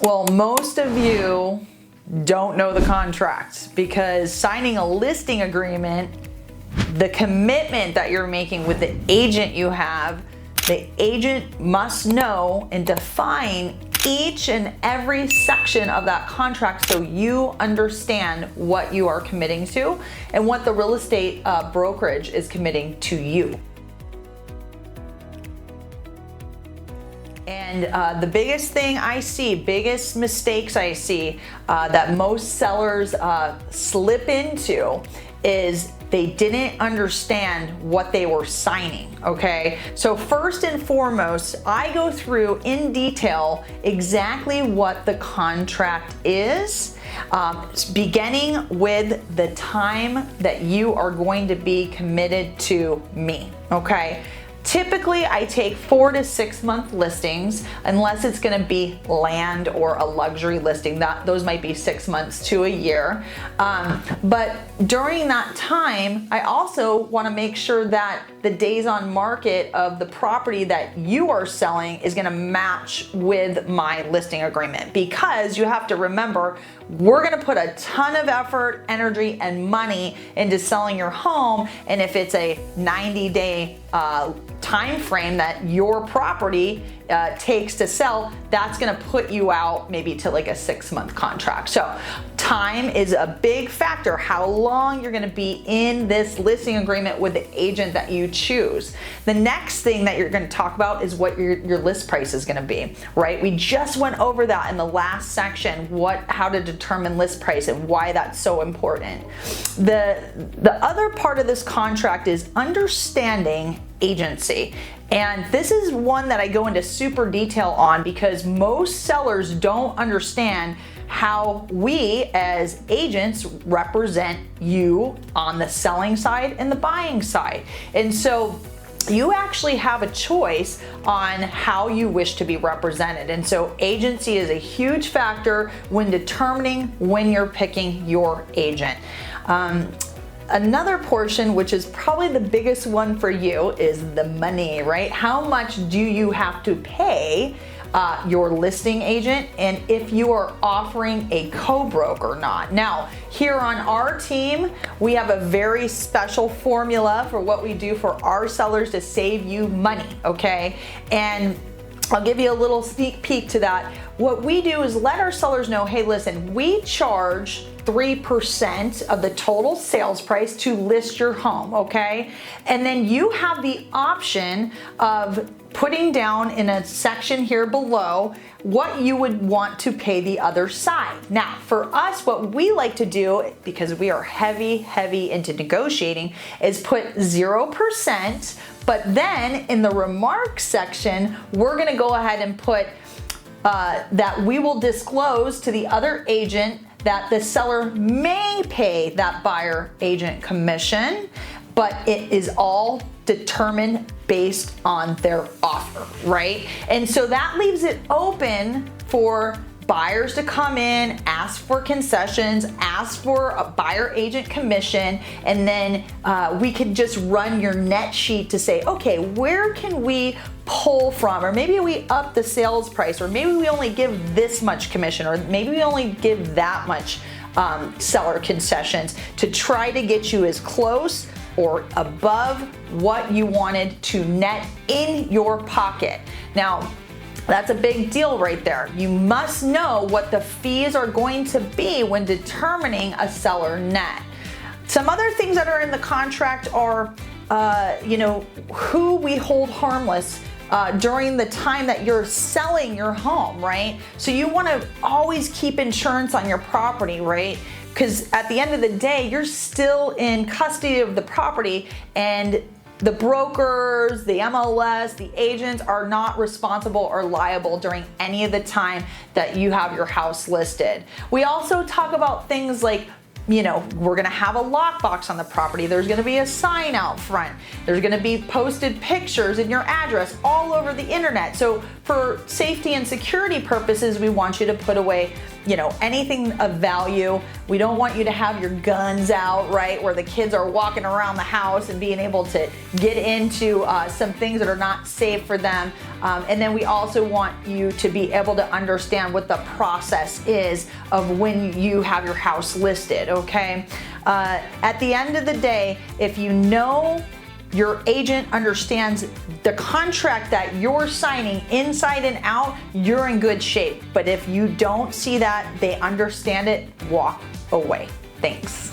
Well, most of you don't know the contract, because signing a listing agreement, the commitment that you're making with the agent you have, the agent must know and define each and every section of that contract so you understand what you are committing to and what the real estate brokerage is committing to you. And the biggest thing I see, biggest mistakes I see that most sellers slip into is they didn't understand what they were signing, okay? So first and foremost, I go through in detail exactly what the contract is, beginning with the time that you are going to be committed to me, okay? Typically, I take 4 to 6 month listings, unless it's gonna be land or a luxury listing. Those might be 6 months to a year. But during that time, I also wanna make sure that the days on market of the property that you are selling is gonna match with my listing agreement, because you have to remember, we're gonna put a ton of effort, energy, and money into selling your home. And if it's a 90-day time frame that your property takes to sell, that's gonna put you out maybe to like a 6-month contract. So time is a big factor, how long you're gonna be in this listing agreement with the agent that you choose. The next thing that you're gonna talk about is what your list price is gonna be, right? We just went over that in the last section, how to determine list price and why that's so important. The other part of this contract is understanding agency. And this is one that I go into super detail on, because most sellers don't understand how we as agents represent you on the selling side and the buying side. And so you actually have a choice on how you wish to be represented. And so agency is a huge factor when determining when you're picking your agent. Another portion, which is probably the biggest one for you, is the money, right? How much do you have to pay your listing agent, and if you are offering a co-broker or not. Now, here on our team, we have a very special formula for what we do for our sellers to save you money, okay? And I'll give you a little sneak peek to that. What we do is let our sellers know, hey, listen, we charge 3% of the total sales price to list your home, okay? And then you have the option of putting down in a section here below what you would want to pay the other side. Now, for us, what we like to do, because we are heavy into negotiating, is put 0%, but then in the remarks section, we're gonna go ahead and put that we will disclose to the other agent that the seller may pay that buyer agent commission, but it is all determined based on their offer, right? And so that leaves it open for buyers to come in, ask for concessions, ask for a buyer agent commission, and then we could just run your net sheet to say, okay, where can we pull from? Or maybe we up the sales price, or maybe we only give this much commission, or maybe we only give that much seller concessions, to try to get you as close or above what you wanted to net in your pocket. Now, that's a big deal right there. You must know what the fees are going to be when determining a seller net. Some other things that are in the contract are, who we hold harmless during the time that you're selling your home, right? So you want to always keep insurance on your property, right? Because at the end of the day, you're still in custody of the property, and the brokers, the MLS, the agents are not responsible or liable during any of the time that you have your house listed. We also talk about things like, we're gonna have a lockbox on the property. There's gonna be a sign out front. There's gonna be posted pictures and your address all over the internet. So for safety and security purposes, we want you to put away, anything of value We don't want you to have your guns out, right, where the kids are walking around the house and being able to get into some things that are not safe for them. And then we also want you to be able to understand what the process is of when you have your house listed, okay? At the end of the day, if you know your agent understands the contract that you're signing inside and out, you're in good shape. But if you don't see that, they understand it, walk away. Thanks.